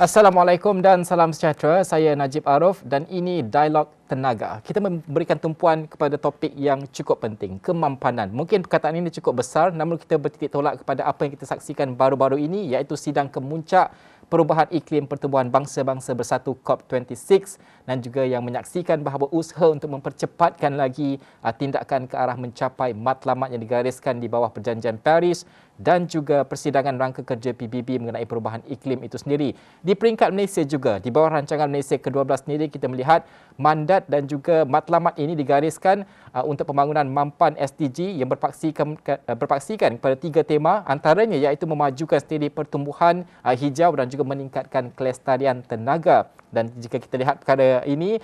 Assalamualaikum dan salam sejahtera. Saya Najib Arif dan ini Dialog Tenaga. Kita memberikan tumpuan kepada topik yang cukup penting, kemampanan. Mungkin perkataan ini cukup besar, namun kita bertitik tolak kepada apa yang kita saksikan baru-baru ini, iaitu sidang kemuncak perubahan iklim pertubuhan bangsa-bangsa bersatu COP26 dan juga yang menyaksikan bahawa usaha untuk mempercepatkan lagi tindakan ke arah mencapai matlamat yang digariskan di bawah Perjanjian Paris dan juga persidangan rangka kerja PBB mengenai perubahan iklim itu sendiri. Di peringkat Malaysia juga, di bawah rancangan Malaysia ke-12 sendiri, kita melihat mandat dan juga matlamat ini digariskan untuk pembangunan mampan SDG yang berpaksikan kepada 3 tema, antaranya iaitu memajukan strategi pertumbuhan hijau dan juga meningkatkan kelestarian tenaga. Dan jika kita lihat perkara ini,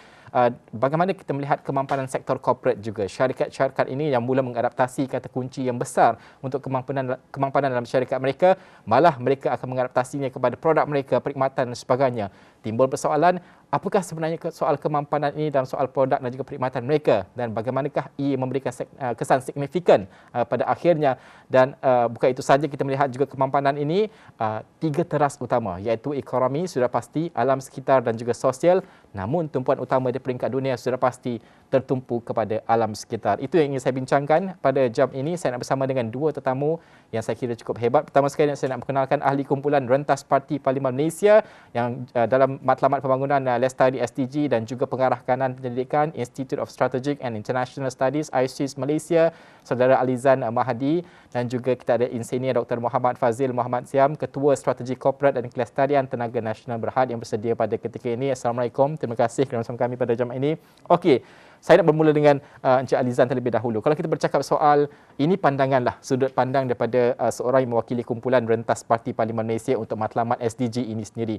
bagaimana kita melihat kemampanan sektor korporat juga. Syarikat-syarikat ini yang mula mengadaptasi kata kunci yang besar untuk kemampanan dalam syarikat mereka, malah mereka akan mengadaptasinya kepada produk mereka, perkhidmatan dan sebagainya. Timbul persoalan, apakah sebenarnya soal kemampanan ini dalam soal produk dan juga perkhidmatan mereka, dan bagaimanakah ia memberikan kesan signifikan pada akhirnya. Dan bukan itu saja, kita melihat juga kemampanan ini 3 teras utama, iaitu ekonomi sudah pasti, alam sekitar dan juga sosial, namun tumpuan utama di peringkat dunia sudah pasti tertumpu kepada alam sekitar. Itu yang ingin saya bincangkan pada jam ini. Saya nak bersama dengan 2 tetamu yang saya kira cukup hebat. Pertama sekali saya nak perkenalkan ahli kumpulan Rentas Parti Parlimen Malaysia yang dalam matlamat pembangunan Lestari SDG dan juga pengarah kanan pendidikan Institute of Strategic and International Studies ISIS Malaysia, Saudara Alizan Mahdi, dan juga kita ada Insinyur Dr. Muhammad Fazil Muhammad Siam, Ketua Strategi Korporat dan Kelestarian Tenaga Nasional Berhad yang bersedia pada ketika ini. Assalamualaikum. Terima kasih kerana bersama kami pada jam ini. Okey, saya nak bermula dengan Encik Alizan terlebih dahulu. Kalau kita bercakap soal ini, pandanganlah, sudut pandang daripada seorang yang mewakili kumpulan Rentas Parti Parlimen Malaysia untuk matlamat SDG ini sendiri.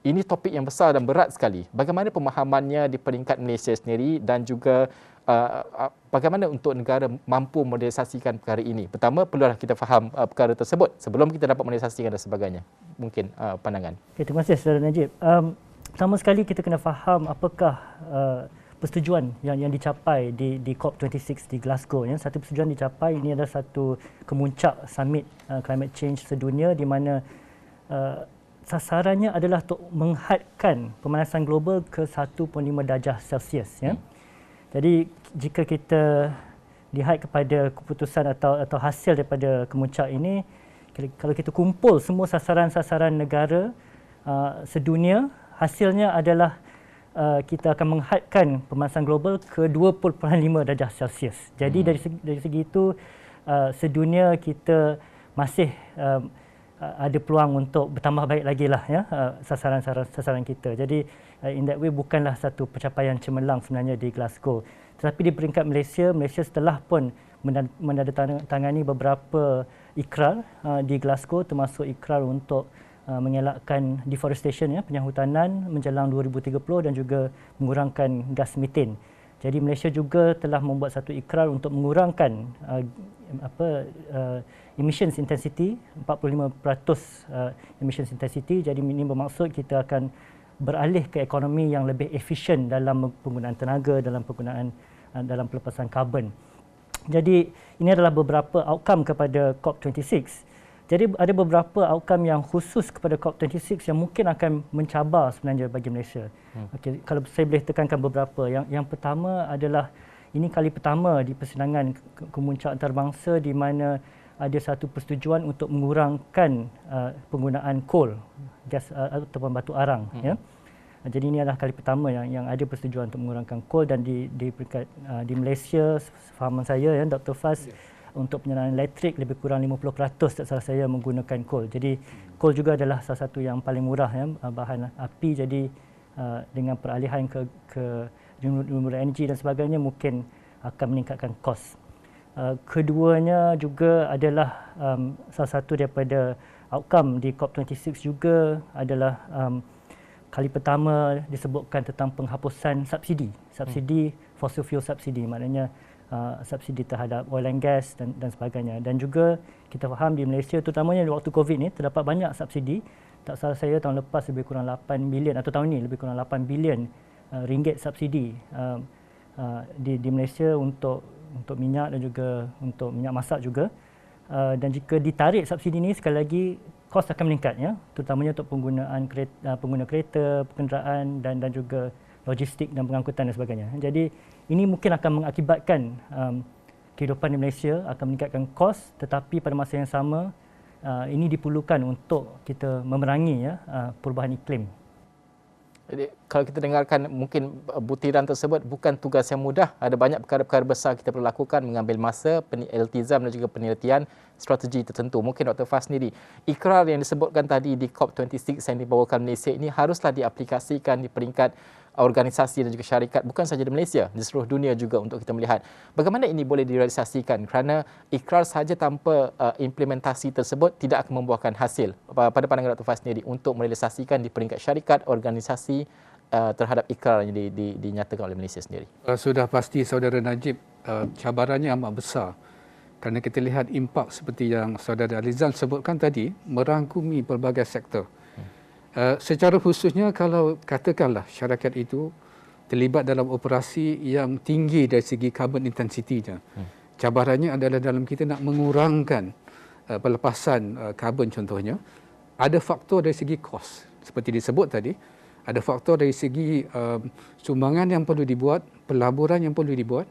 Ini topik yang besar dan berat sekali. Bagaimana pemahamannya di peringkat Malaysia sendiri dan juga bagaimana untuk negara mampu modernisasikan perkara ini? Pertama, perlulah kita faham perkara tersebut sebelum kita dapat modernisasikan dan sebagainya. Mungkin pandangan. Okay, terima kasih Saudara Najib. Pertama sekali kita kena faham apakah persetujuan yang dicapai di COP26 di Glasgow. Ya. Satu persetujuan dicapai, ini adalah satu kemuncak summit climate change sedunia di mana sasarannya adalah untuk menghadkan pemanasan global ke 1.5 darjah Celsius. Ya. Jadi jika kita lihat kepada keputusan atau hasil daripada kemuncak ini, kalau kita kumpul semua sasaran-sasaran negara sedunia, hasilnya adalah kita akan menghadkan pemanasan global ke 2.5 darjah Celsius. Jadi dari segi itu sedunia kita masih ada peluang untuk bertambah baik lagi lah, ya, sasaran kita. Jadi in that way bukanlah satu pencapaian cemerlang sebenarnya di Glasgow. Tetapi di peringkat Malaysia setelah pun menandatangani beberapa ikrar di Glasgow, termasuk ikrar untuk mengelakkan deforestation, ya, penyanghutanan menjelang 2030 dan juga mengurangkan gas metan. Jadi Malaysia juga telah membuat satu ikrar untuk mengurangkan emissions intensity, 45% emissions intensity. Jadi ini bermaksud kita akan beralih ke ekonomi yang lebih efisien dalam penggunaan tenaga, dalam pelepasan karbon. Jadi ini adalah beberapa outcome kepada COP26. Jadi ada beberapa outcome yang khusus kepada COP26 yang mungkin akan mencabar sebenarnya bagi Malaysia. Okay, kalau saya boleh tekankan beberapa. Yang pertama adalah, ini kali pertama di persidangan kemuncak antarabangsa di mana ada satu persetujuan untuk mengurangkan penggunaan coal, gas ataupun batu arang. Ya. Jadi ini adalah kali pertama yang ada persetujuan untuk mengurangkan coal, dan di Malaysia, sefahaman saya, ya, Dr. Faz, untuk penyalahan elektrik lebih kurang 50% tak salah saya menggunakan coal. Jadi coal juga adalah salah satu yang paling murah, ya, bahan api. Jadi dengan peralihan ke renewable energy dan sebagainya mungkin akan meningkatkan kos. Keduanya juga adalah salah satu daripada outcome di COP26 juga adalah kali pertama disebutkan tentang penghapusan subsidi fossil fuel subsidi, maknanya subsidi terhadap oil and gas dan sebagainya. Dan juga kita faham di Malaysia, terutamanya di waktu COVID ni, terdapat banyak subsidi. Tak salah saya tahun lepas lebih kurang 8 bilion, atau tahun ini lebih kurang 8 bilion ringgit subsidi di Malaysia untuk minyak dan juga untuk minyak masak juga. Dan jika ditarik subsidi ini, sekali lagi kos akan meningkat ya, terutamanya untuk pengguna kereta, kenderaan dan juga logistik dan pengangkutan dan sebagainya. Jadi ini mungkin akan mengakibatkan kehidupan di Malaysia akan meningkatkan kos, tetapi pada masa yang sama ini diperlukan untuk kita memerangi perubahan iklim. Jadi, kalau kita dengarkan mungkin butiran tersebut bukan tugas yang mudah. Ada banyak perkara-perkara besar kita perlu lakukan, mengambil masa, iltizam dan juga penelitian strategi tertentu. Mungkin Dr. Faz sendiri, ikrar yang disebutkan tadi di COP26 yang dibawakan Malaysia ini haruslah diaplikasikan di peringkat organisasi dan juga syarikat, bukan sahaja di Malaysia, di seluruh dunia juga untuk kita melihat bagaimana ini boleh direalisasikan, kerana ikrar sahaja tanpa implementasi tersebut tidak akan membuahkan hasil. Pada pandangan Dr. Faz sendiri, untuk merealisasikan di peringkat syarikat, organisasi terhadap ikrar yang dinyatakan oleh Malaysia sendiri. Sudah pasti Saudara Najib, cabarannya amat besar kerana kita lihat impak seperti yang Saudara Alizan sebutkan tadi merangkumi pelbagai sektor. Secara khususnya kalau katakanlah syarikat itu terlibat dalam operasi yang tinggi dari segi carbon intensity-nya. Cabarannya adalah dalam kita nak mengurangkan pelepasan karbon contohnya. Ada faktor dari segi kos seperti disebut tadi, ada faktor dari segi sumbangan yang perlu dibuat, pelaburan yang perlu dibuat,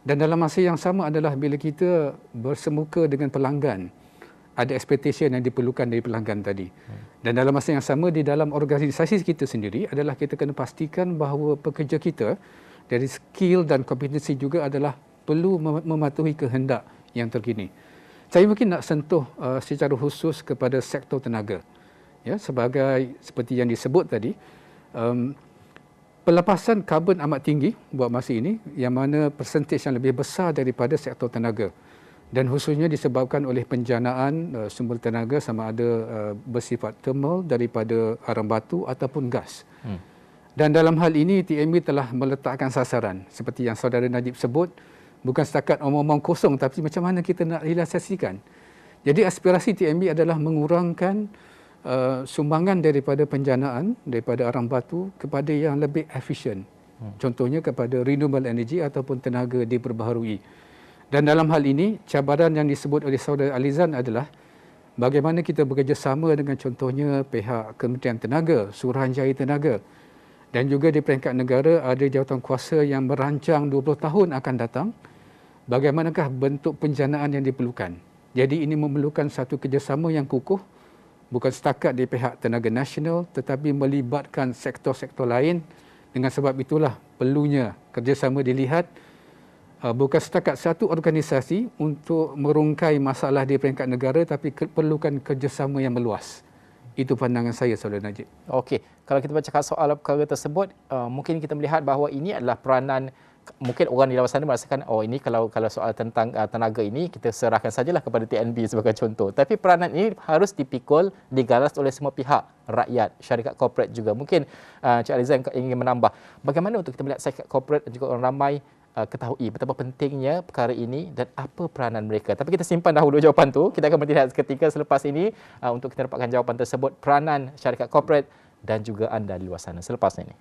dan dalam masa yang sama adalah bila kita bersemuka dengan pelanggan, ada expectation yang diperlukan dari pelanggan tadi. Dan dalam masa yang sama di dalam organisasi kita sendiri adalah kita kena pastikan bahawa pekerja kita dari skill dan kompetensi juga adalah perlu mematuhi kehendak yang terkini. Saya mungkin nak sentuh secara khusus kepada sektor tenaga. Ya, seperti yang disebut tadi, pelepasan karbon amat tinggi buat masa ini, yang mana persentage yang lebih besar daripada sektor tenaga. Dan khususnya disebabkan oleh penjanaan sumber tenaga sama ada bersifat thermal daripada arang batu ataupun gas. Dan dalam hal ini TNB telah meletakkan sasaran seperti yang Saudara Najib sebut, bukan setakat omong-omong kosong tapi macam mana kita nak realisasikan. Jadi aspirasi TNB adalah mengurangkan sumbangan daripada penjanaan daripada arang batu kepada yang lebih efisien. Contohnya kepada renewable energy ataupun tenaga diperbaharui. Dan dalam hal ini, cabaran yang disebut oleh Saudara Alizan adalah bagaimana kita bekerjasama dengan contohnya pihak Kementerian Tenaga, Suruhanjaya Tenaga, dan juga di peringkat negara ada jawatankuasa yang merancang 20 tahun akan datang, bagaimanakah bentuk penjanaan yang diperlukan. Jadi ini memerlukan satu kerjasama yang kukuh, bukan setakat di pihak tenaga nasional tetapi melibatkan sektor-sektor lain. Dengan sebab itulah perlunya kerjasama dilihat, bukan setakat satu organisasi untuk merungkai masalah di peringkat negara tapi perlukan kerjasama yang meluas. Itu pandangan saya, Saudara Najib. Okey, kalau kita bercakap soal perkara tersebut, mungkin kita melihat bahawa ini adalah peranan, mungkin orang di luar sana merasakan ini kalau soal tentang tenaga ini kita serahkan sajalah kepada TNB sebagai contoh. Tapi peranan ini harus dipikul, digalas oleh semua pihak, rakyat, syarikat korporat juga. Mungkin Cik Alizan ingin menambah, bagaimana untuk kita melihat syarikat korporat dan juga orang ramai ketahui betapa pentingnya perkara ini dan apa peranan mereka. Tapi kita simpan dahulu jawapan tu. Kita akan berhenti seketika selepas ini untuk kita dapatkan jawapan tersebut, peranan syarikat korporat dan juga anda di luar sana selepas ini.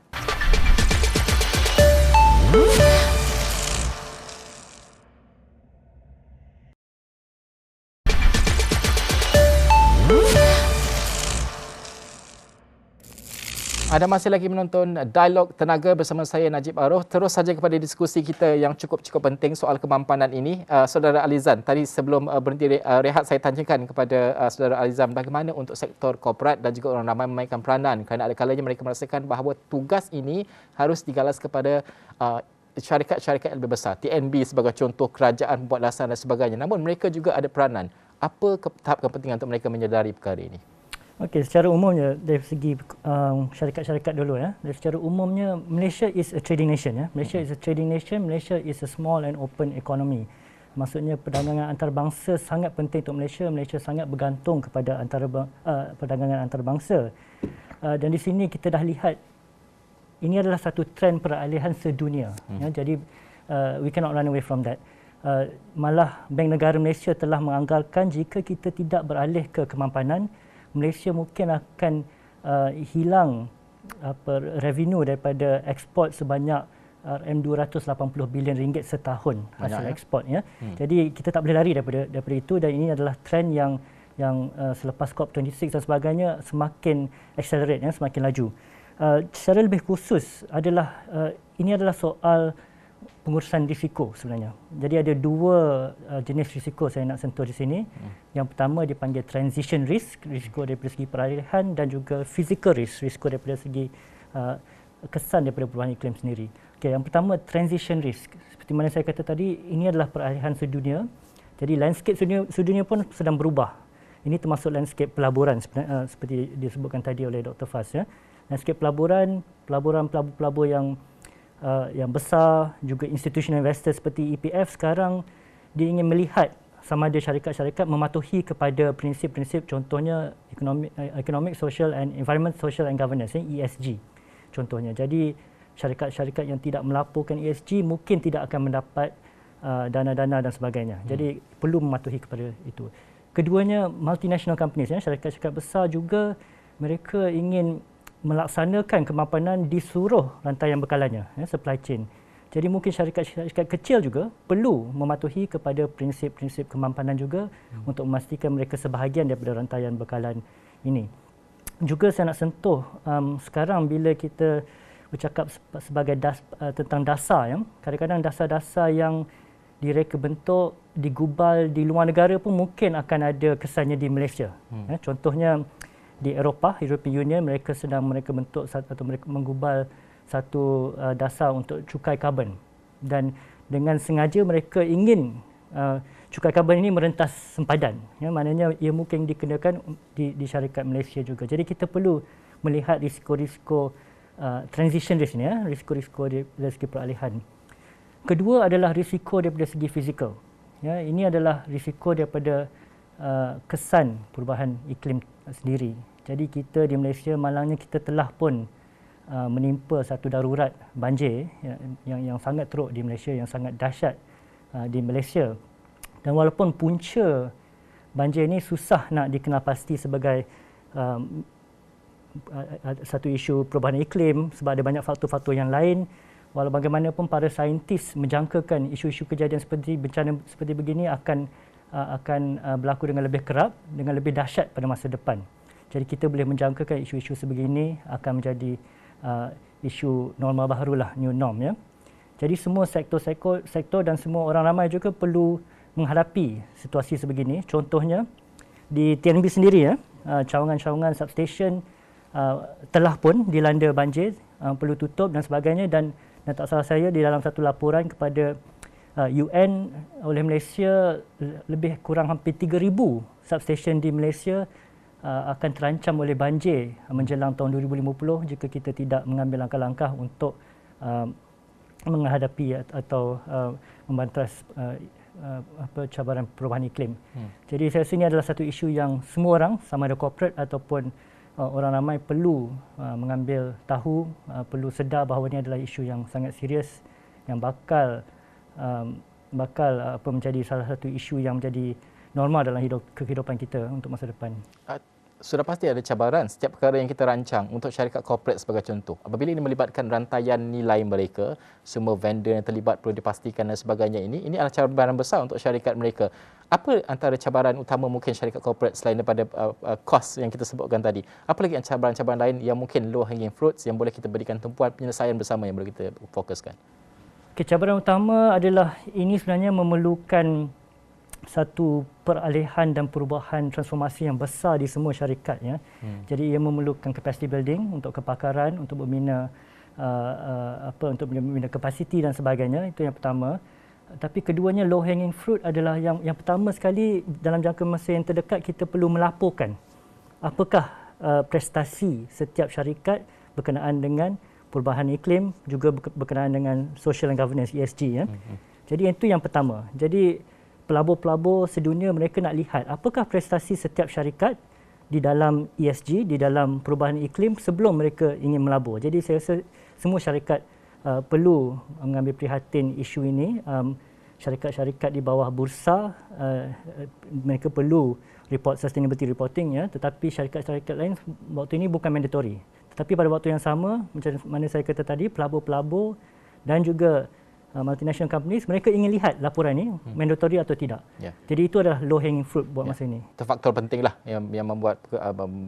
Anda masih lagi menonton Dialog Tenaga bersama saya Najib Arof. Terus saja kepada diskusi kita yang cukup penting soal kemampanan ini. Saudara Alizan, tadi sebelum berhenti rehat saya tanyakan kepada Saudara Alizan bagaimana untuk sektor korporat dan juga orang ramai memainkan peranan, kerana ada kalanya mereka merasakan bahawa tugas ini harus digalas kepada syarikat-syarikat yang lebih besar. TNB sebagai contoh, kerajaan membuat lasaran dan sebagainya. Namun mereka juga ada peranan. Apa tahap kepentingan untuk mereka menyedari perkara ini? Okey, secara umumnya dari segi syarikat-syarikat dulu ya. Dari secara umumnya Malaysia is a trading nation ya. Malaysia is a trading nation, Malaysia is a small and open economy. Maksudnya perdagangan antarabangsa sangat penting untuk Malaysia. Malaysia sangat bergantung kepada perdagangan antarabangsa. Dan di sini kita dah lihat ini adalah satu trend peralihan sedunia. Ya, jadi we cannot run away from that. Malah Bank Negara Malaysia telah menganggarkan jika kita tidak beralih ke kemampanan, Malaysia mungkin akan hilang revenue daripada ekspor sebanyak RM280 bilion setahun hasil ekspor ya. Jadi kita tak boleh lari daripada itu, dan ini adalah trend yang yang selepas COP26 dan sebagainya semakin accelerate, ya, semakin laju. Secara lebih khusus adalah ini adalah soal pengurusan risiko sebenarnya. Jadi ada dua jenis risiko saya nak sentuh di sini. Yang pertama dipanggil transition risk, risiko daripada segi peralihan, dan juga physical risk, risiko daripada segi kesan daripada perubahan iklim sendiri. Okay, yang pertama transition risk. Seperti mana saya kata tadi, ini adalah peralihan sedunia. Jadi landscape sedunia pun sedang berubah. Ini termasuk landscape pelaburan seperti disebutkan tadi oleh Dr. Faz, ya. Landscape pelaburan pelabur yang besar, juga institutional investor seperti EPF sekarang dia ingin melihat sama ada syarikat-syarikat mematuhi kepada prinsip-prinsip, contohnya economic, social and environment, social and governance, ESG contohnya. Jadi syarikat-syarikat yang tidak melaporkan ESG mungkin tidak akan mendapat dana-dana dan sebagainya. Jadi perlu mematuhi kepada itu. Keduanya, multinational companies, ya, syarikat-syarikat besar juga mereka ingin melaksanakan kemapanan di seluruh rantaian bekalannya, ya, supply chain. Jadi mungkin syarikat-syarikat kecil juga perlu mematuhi kepada prinsip-prinsip kemapanan juga untuk memastikan mereka sebahagian daripada rantaian bekalan ini. Juga saya nak sentuh sekarang bila kita bercakap sebagai tentang dasar, ya, kadang-kadang dasar-dasar yang direka bentuk, digubal di luar negara pun mungkin akan ada kesannya di Malaysia. Ya, contohnya di Eropah, European Union, mereka bentuk atau mereka menggubal satu dasar untuk cukai karbon, dan dengan sengaja mereka ingin cukai karbon ini merentas sempadan, ya, maknanya ia mungkin dikenakan di syarikat Malaysia juga. Jadi kita perlu melihat risiko-risiko transition risk ni, ya, risiko-risiko dari segi peralihan. Kedua adalah risiko daripada segi fizikal. Ya, ini adalah risiko daripada kesan perubahan iklim sendiri. Jadi kita di Malaysia malangnya kita telah pun menimpa satu darurat banjir, ya, yang sangat teruk di Malaysia, yang sangat dahsyat di Malaysia. Dan walaupun punca banjir ini susah nak dikenal pasti sebagai satu isu perubahan iklim sebab ada banyak faktor-faktor yang lain, walau bagaimanapun para saintis menjangkakan isu-isu kejadian seperti bencana seperti begini akan berlaku dengan lebih kerap, dengan lebih dahsyat pada masa depan. Jadi kita boleh menjangkakan isu-isu sebegini akan menjadi isu normal baharulah, new norm, ya. Jadi semua sektor dan semua orang ramai juga perlu menghadapi situasi sebegini. Contohnya di TNB sendiri, ya, cawangan-cawangan substation telah pun dilanda banjir, perlu tutup dan sebagainya, dan tak salah saya di dalam satu laporan kepada UN oleh Malaysia, lebih kurang hampir 3,000 substation di Malaysia akan terancam oleh banjir menjelang tahun 2050 jika kita tidak mengambil langkah-langkah untuk menghadapi atau membantas cabaran perubahan iklim. Jadi saya rasa ini adalah satu isu yang semua orang, sama ada corporate ataupun orang ramai, perlu mengambil tahu, perlu sedar bahawa ini adalah isu yang sangat serius yang bakal menjadi salah satu isu yang menjadi normal dalam kehidupan kita untuk masa depan. Sudah pasti ada cabaran setiap perkara yang kita rancang untuk syarikat korporat sebagai contoh. Apabila ini melibatkan rantaian nilai mereka, semua vendor yang terlibat perlu dipastikan dan sebagainya, ini adalah cabaran besar untuk syarikat mereka. Apa antara cabaran utama mungkin syarikat korporat selain daripada kos yang kita sebutkan tadi? Apa lagi cabaran-cabaran lain yang mungkin low hanging fruits yang boleh kita berikan tumpuan penyelesaian bersama yang boleh kita fokuskan? Cabaran utama adalah ini sebenarnya memerlukan satu peralihan dan perubahan transformasi yang besar di semua syarikat, ya. Jadi ia memerlukan capacity building untuk kepakaran, untuk membina untuk membina kapasiti dan sebagainya. Itu yang pertama. Tapi keduanya low hanging fruit adalah yang pertama sekali, dalam jangka masa yang terdekat kita perlu melaporkan apakah prestasi setiap syarikat berkenaan dengan perubahan iklim, juga berkenaan dengan social and governance, ESG, ya. Jadi itu yang pertama. Jadi pelabur-pelabur sedunia mereka nak lihat apakah prestasi setiap syarikat di dalam ESG, di dalam perubahan iklim sebelum mereka ingin melabur. Jadi saya rasa semua syarikat perlu mengambil prihatin isu ini. Syarikat-syarikat di bawah bursa mereka perlu report sustainability reporting, ya, tetapi syarikat-syarikat lain waktu ini bukan mandatory. Tetapi pada waktu yang sama, macam mana saya kata tadi, pelabur-pelabur dan juga multinational companies, mereka ingin lihat laporan ini mandatory atau tidak. Jadi itu adalah low hanging fruit buat masa ini. Itu faktor penting lah yang membuat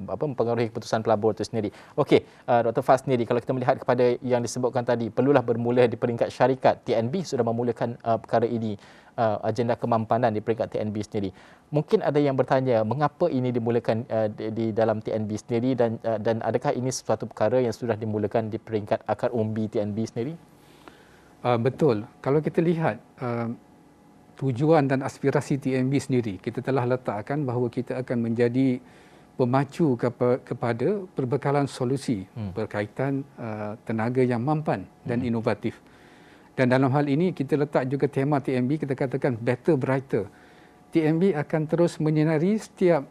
mempengaruhi keputusan pelabur itu sendiri. Okey, Dr. Faz sendiri, kalau kita melihat kepada yang disebutkan tadi, perlulah bermula di peringkat syarikat. TNB sudah memulakan perkara ini, agenda kemampanan di peringkat TNB sendiri. Mungkin ada yang bertanya, mengapa ini dimulakan di dalam TNB sendiri, dan adakah ini sesuatu perkara yang sudah dimulakan di peringkat akar umbi TNB sendiri? Betul. Kalau kita lihat tujuan dan aspirasi TNB sendiri, kita telah letakkan bahawa kita akan menjadi pemacu kepada perbekalan solusi berkaitan tenaga yang mampan dan inovatif. Dan dalam hal ini kita letak juga tema TNB, kita katakan better brighter. TNB akan terus menyinari setiap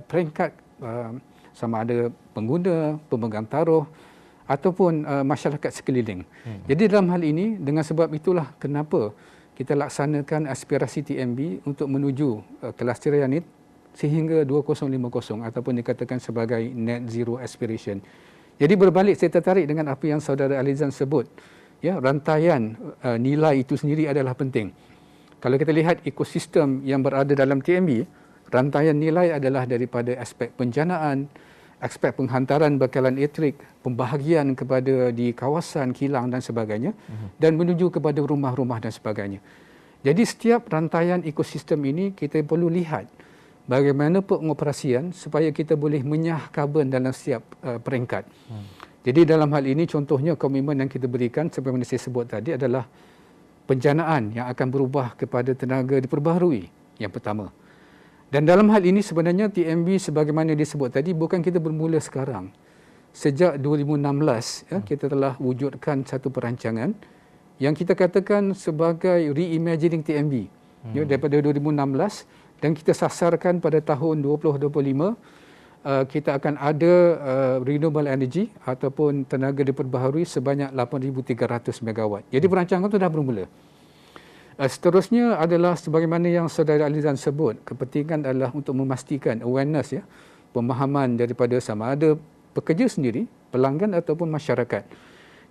peringkat, sama ada pengguna, pemegang taruh ataupun masyarakat sekeliling. Jadi dalam hal ini, dengan sebab itulah kenapa kita laksanakan aspirasi TNB untuk menuju kelestarian ini sehingga 2050 ataupun dikatakan sebagai net zero aspiration. Jadi berbalik, saya tertarik dengan apa yang saudara Alizan sebut. Ya, rantaian nilai itu sendiri adalah penting. Kalau kita lihat ekosistem yang berada dalam TNB, rantaian nilai adalah daripada aspek penjanaan, aspek penghantaran bekalan elektrik, pembahagian kepada di kawasan kilang dan sebagainya, dan menuju kepada rumah-rumah dan sebagainya. Jadi setiap rantaian ekosistem ini kita perlu lihat bagaimana pengoperasian supaya kita boleh menyah karbon dalam setiap peringkat. Jadi dalam hal ini contohnya komitmen yang kita berikan seperti yang saya sebut tadi adalah penjanaan yang akan berubah kepada tenaga diperbaharui yang pertama. Dan dalam hal ini sebenarnya TNB sebagaimana disebut tadi bukan kita bermula sekarang. Sejak 2016 kita telah wujudkan satu perancangan yang kita katakan sebagai reimagining TNB. Daripada 2016 dan kita sasarkan pada tahun 2025 kita akan ada renewable energy ataupun tenaga diperbaharui sebanyak 8,300 megawatt. Jadi perancangan itu dah bermula. Seterusnya adalah sebagaimana yang saudara Alizan sebut, kepentingan adalah untuk memastikan awareness, pemahaman daripada sama ada pekerja sendiri, pelanggan ataupun masyarakat.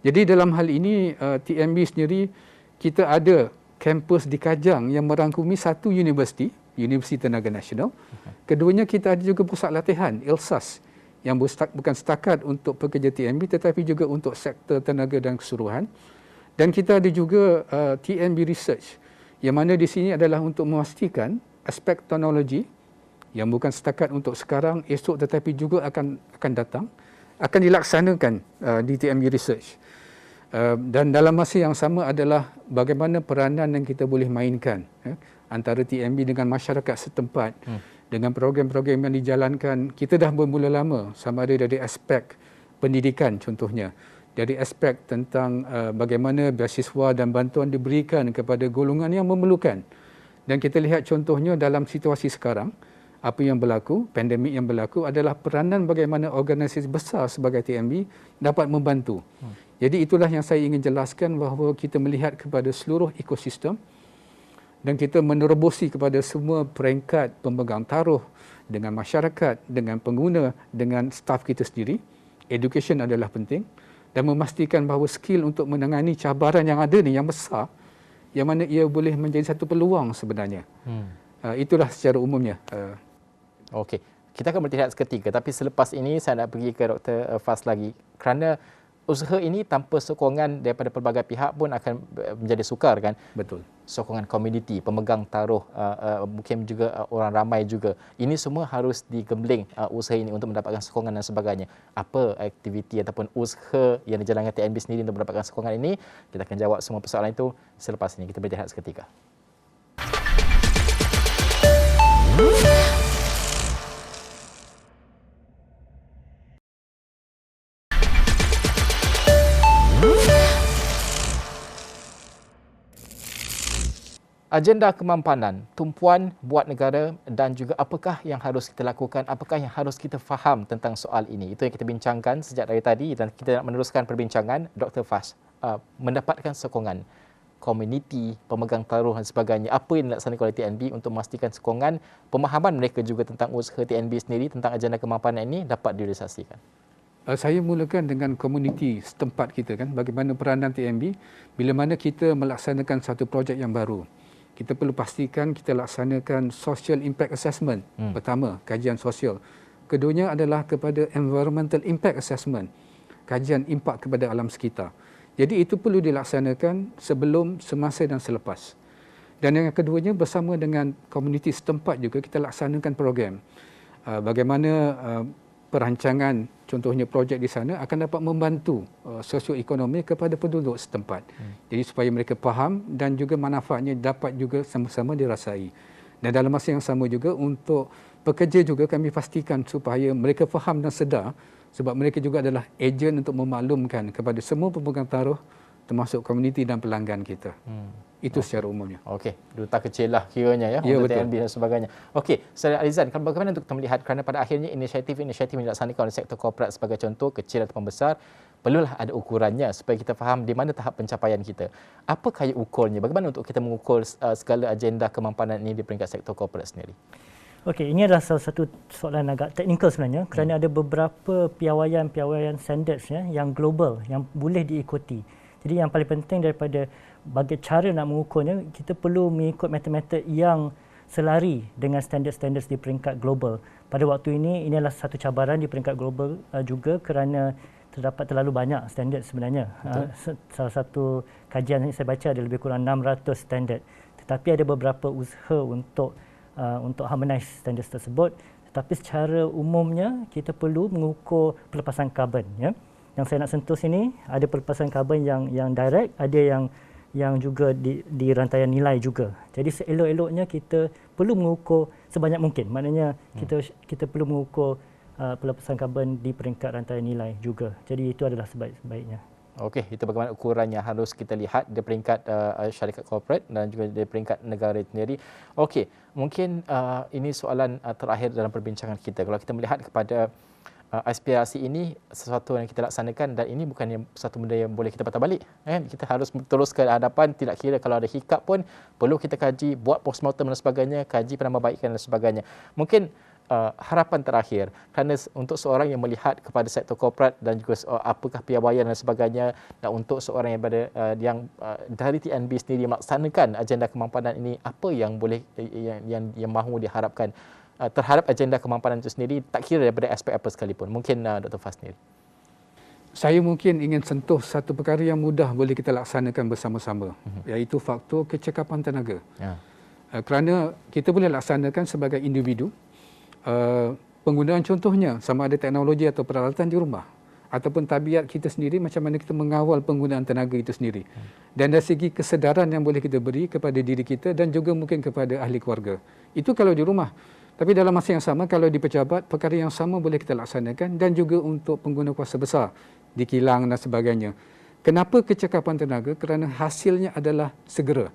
Jadi dalam hal ini TNB sendiri kita ada kampus di Kajang yang merangkumi satu universiti Tenaga Nasional. Keduanya kita ada juga pusat latihan ILSAS yang bukan setakat untuk pekerja TNB tetapi juga untuk sektor tenaga dan keseluruhan. Dan kita ada juga TNB Research yang mana di sini adalah untuk memastikan aspek teknologi yang bukan setakat untuk sekarang, esok tetapi juga akan datang, akan dilaksanakan di TNB Research. Dan dalam masa yang sama adalah bagaimana peranan yang kita boleh mainkan antara TNB dengan masyarakat setempat dengan program-program yang dijalankan. Kita dah bermula lama sama ada dari aspek pendidikan contohnya, dari aspek tentang bagaimana beasiswa dan bantuan diberikan kepada golongan yang memerlukan. Dan kita lihat contohnya dalam situasi sekarang, apa yang berlaku, pandemik yang berlaku adalah peranan bagaimana organisasi besar sebagai TNB dapat membantu. Jadi itulah yang saya ingin jelaskan bahawa kita melihat kepada seluruh ekosistem dan kita menerobosi kepada semua peringkat pemegang taruh dengan masyarakat, dengan pengguna, dengan staf kita sendiri. Education adalah penting. Dan memastikan bahawa skill untuk menangani cabaran yang ada ni yang besar, yang mana ia boleh menjadi satu peluang sebenarnya. Itulah secara umumnya. Okey, kita akan berhenti seketika, tapi selepas ini saya nak pergi ke Dr. Faz lagi kerana usaha ini tanpa sokongan daripada pelbagai pihak pun akan menjadi sukar, kan? Betul. Sokongan komuniti, pemegang taruh, mungkin juga orang ramai juga. Ini semua harus digembling usaha ini untuk mendapatkan sokongan dan sebagainya. Apa aktiviti ataupun usaha yang dijalankan TNB sendiri untuk mendapatkan sokongan ini? Kita akan jawab semua persoalan itu selepas ini. Kita berhenti seketika. Agenda kemampanan, tumpuan buat negara dan juga apakah yang harus kita lakukan, apakah yang harus kita faham tentang soal ini. Itu yang kita bincangkan sejak dari tadi dan kita nak meneruskan perbincangan. Dr. Faz, mendapatkan sokongan komuniti, pemegang taruh dan sebagainya. Apa yang dilaksanakan oleh TNB untuk memastikan sokongan, pemahaman mereka juga tentang usaha TNB sendiri, tentang agenda kemampanan ini dapat direalisasikan? Saya mulakan dengan komuniti setempat kita kan, bagaimana peranan TNB bila mana kita melaksanakan satu projek yang baru. Kita perlu pastikan kita laksanakan social impact assessment. Pertama, kajian sosial. Keduanya adalah kepada environmental impact assessment, kajian impak kepada alam sekitar. Jadi itu perlu dilaksanakan sebelum, semasa dan selepas. Dan yang keduanya bersama dengan komuniti setempat juga kita laksanakan program. Bagaimana perancangan contohnya projek di sana akan dapat membantu sosioekonomi kepada penduduk setempat. Jadi supaya mereka faham dan juga manfaatnya dapat juga sama-sama dirasai. Dan dalam masa yang sama juga untuk pekerja juga kami pastikan supaya mereka faham dan sedar sebab mereka juga adalah ejen untuk memaklumkan kepada semua pemegang taruh termasuk komuniti dan pelanggan kita. Itu secara umumnya. Okey, duta kecil lah kiranya ya, untuk TNB dan sebagainya. Okey, Saudara Alizan, bagaimana untuk kita melihat kerana pada akhirnya inisiatif-inisiatif yang dilaksanakan oleh sektor korporat sebagai contoh, kecil ataupun besar, perlulah ada ukurannya supaya kita faham di mana tahap pencapaian kita. Apa kaya ukurnya? Bagaimana untuk kita mengukur segala agenda kemampanan ini di peringkat sektor korporat sendiri? Okey, ini adalah salah satu soalan agak teknikal sebenarnya kerana ada beberapa piawaian standards ya, yang global yang boleh diikuti. Jadi yang paling penting daripada bagi cara nak mengukurnya, kita perlu mengikut metode-metode yang selari dengan standard-standard di peringkat global. Pada waktu ini adalah satu cabaran di peringkat global juga kerana terdapat terlalu banyak standard sebenarnya. Salah satu kajian yang saya baca ada lebih kurang 600 standard. Tetapi ada beberapa usaha untuk harmonize standard tersebut. Tetapi secara umumnya kita perlu mengukur pelepasan karbon ya. Yang saya nak sentuh sini ada pelepasan karbon yang direct, ada yang juga di rantaian nilai juga. Jadi seelok-eloknya kita perlu mengukur sebanyak mungkin. Maknanya kita perlu mengukur pelepasan karbon di peringkat rantaian nilai juga. Jadi itu adalah sebaik-baiknya. Okey, itu bagaimana ukurannya harus kita lihat di peringkat syarikat korporat dan juga di peringkat negara sendiri. Okey, mungkin ini soalan terakhir dalam perbincangan kita. Kalau kita melihat kepada aspirasi ini, sesuatu yang kita laksanakan dan ini bukan satu benda yang boleh kita patah balik kan. Kita harus terus ke hadapan, tidak kira kalau ada hiccup pun perlu kita kaji, buat postmortem dan sebagainya, kaji penambahbaikan dan sebagainya. Mungkin harapan terakhir kerana untuk seorang yang melihat kepada sektor korporat dan juga apakah piawaian dan sebagainya, dan untuk seorang yang dari TNB sendiri melaksanakan agenda kemampanan ini, apa yang boleh yang mahu diharapkan terhadap agenda kemampanan itu sendiri, tak kira daripada aspek apa sekalipun. Mungkin Dr. Faz sendiri. Saya mungkin ingin sentuh satu perkara yang mudah boleh kita laksanakan bersama-sama, iaitu faktor kecekapan tenaga. Kerana kita boleh laksanakan sebagai individu, penggunaan contohnya sama ada teknologi atau peralatan di rumah, ataupun tabiat kita sendiri macam mana kita mengawal penggunaan tenaga itu sendiri. Dan dari segi kesedaran yang boleh kita beri kepada diri kita dan juga mungkin kepada ahli keluarga. Itu kalau di rumah. Tapi dalam masa yang sama, kalau di pejabat, perkara yang sama boleh kita laksanakan dan juga untuk pengguna kuasa besar di kilang dan sebagainya. Kenapa kecekapan tenaga? Kerana hasilnya adalah segera.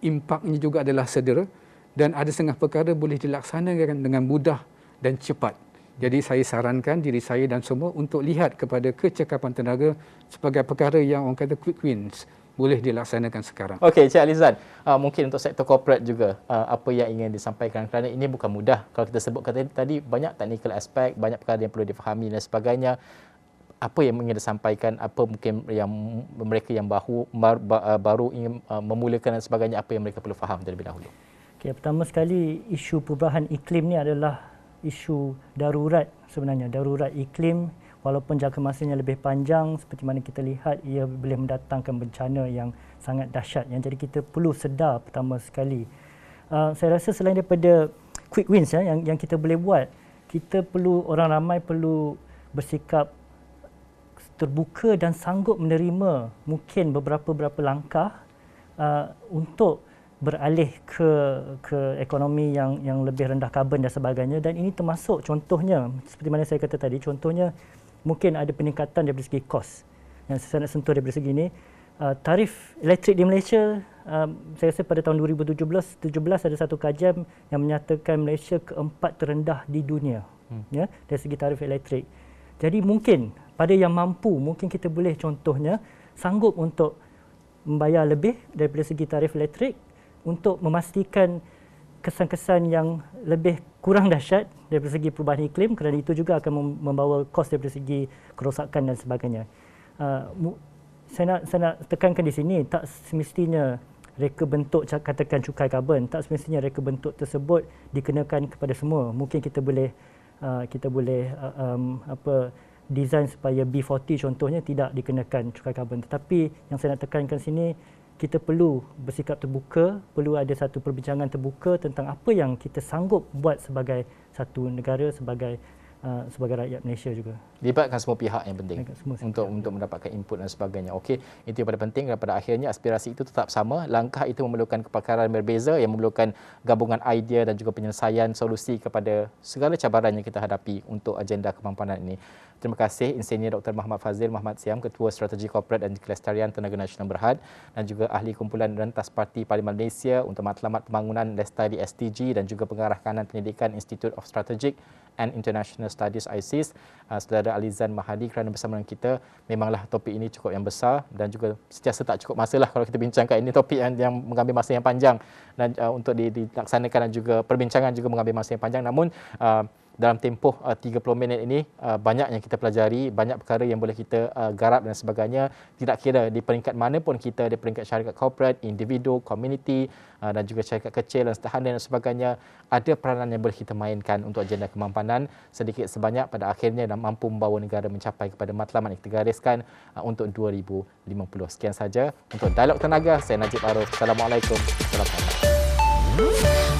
Impaknya juga adalah segera dan ada setengah perkara boleh dilaksanakan dengan mudah dan cepat. Jadi saya sarankan diri saya dan semua untuk lihat kepada kecekapan tenaga sebagai perkara yang orang kata quick wins, boleh dilaksanakan sekarang. Okey, Cik Alizan, mungkin untuk sektor korporat juga apa yang ingin disampaikan kerana ini bukan mudah. Kalau kita sebutkan tadi banyak technical aspek, banyak perkara yang perlu difahami dan sebagainya. Apa yang ingin disampaikan, apa mungkin yang mereka yang baru ingin memulakan dan sebagainya, apa yang mereka perlu faham terlebih dahulu? Okey, pertama sekali isu perubahan iklim ni adalah isu darurat sebenarnya, darurat iklim. Walaupun jangka masanya lebih panjang, seperti mana kita lihat, ia boleh mendatangkan bencana yang sangat dahsyat. Jadi kita perlu sedar pertama sekali. Saya rasa selain daripada quick wins yang kita boleh buat, kita perlu, orang ramai perlu bersikap terbuka dan sanggup menerima mungkin beberapa langkah untuk beralih ke ekonomi yang lebih rendah karbon dan sebagainya. Dan ini termasuk contohnya, seperti mana saya kata tadi, contohnya mungkin ada peningkatan daripada segi kos. Yang saya nak sentuh daripada segi ini, tarif elektrik di Malaysia, saya rasa pada tahun 2017 ada satu kajian yang menyatakan Malaysia keempat terendah di dunia ya, dari segi tarif elektrik. Jadi mungkin pada yang mampu, mungkin kita boleh contohnya sanggup untuk membayar lebih daripada segi tarif elektrik untuk memastikan kesan-kesan yang lebih kurang dahsyat dari segi perubahan iklim, kerana itu juga akan membawa kos dari segi kerosakan dan sebagainya. Saya nak tekankan di sini, tak semestinya reka bentuk katakan cukai karbon, tak semestinya reka bentuk tersebut dikenakan kepada semua. Mungkin kita boleh design supaya B40 contohnya tidak dikenakan cukai karbon. Tetapi yang saya nak tekankan sini, kita perlu bersikap terbuka, perlu ada satu perbincangan terbuka tentang apa yang kita sanggup buat sebagai satu negara, sebagai rakyat Malaysia juga. Libatkan semua pihak yang penting semua untuk mendapatkan input dan sebagainya. Okey, itu yang paling penting, dan pada akhirnya aspirasi itu tetap sama. Langkah itu memerlukan kepakaran berbeza yang memerlukan gabungan idea dan juga penyelesaian solusi kepada segala cabaran yang kita hadapi untuk agenda kemampanan ini. Terima kasih Insinyur Dr. Muhammad Fazil Muhammad Siam, Ketua Strategi Korporat dan Kelestarian Tenaga Nasional Berhad, dan juga Ahli Kumpulan Rentas Parti Parlimen Malaysia untuk Matlamat Pembangunan Lestari SDG dan juga Pengarah Kanan Pendidikan Institute of Strategic and International Studies ISIS, Saudara Alizan Mahadi, kerana bersama dengan kita. Memanglah topik ini cukup yang besar dan juga sentiasa tak cukup masa lah kalau kita bincangkan. Ini topik yang mengambil masa yang panjang dan untuk dilaksanakan, dan juga perbincangan juga mengambil masa yang panjang. Namun dalam tempoh 30 minit ini banyak yang kita pelajari, banyak perkara yang boleh kita garap dan sebagainya. Tidak kira di peringkat mana pun kita, di peringkat syarikat korporat, individu, komuniti dan juga syarikat kecil dan sederhana dan sebagainya, ada peranan yang boleh kita mainkan untuk agenda kemampanan. Sedikit sebanyak pada akhirnya dan mampu membawa negara mencapai kepada matlamat yang kita gariskan untuk 2050. Sekian saja untuk Dialog Tenaga. Saya Najib Arif. Assalamualaikum warahmatullahi wabarakatuh.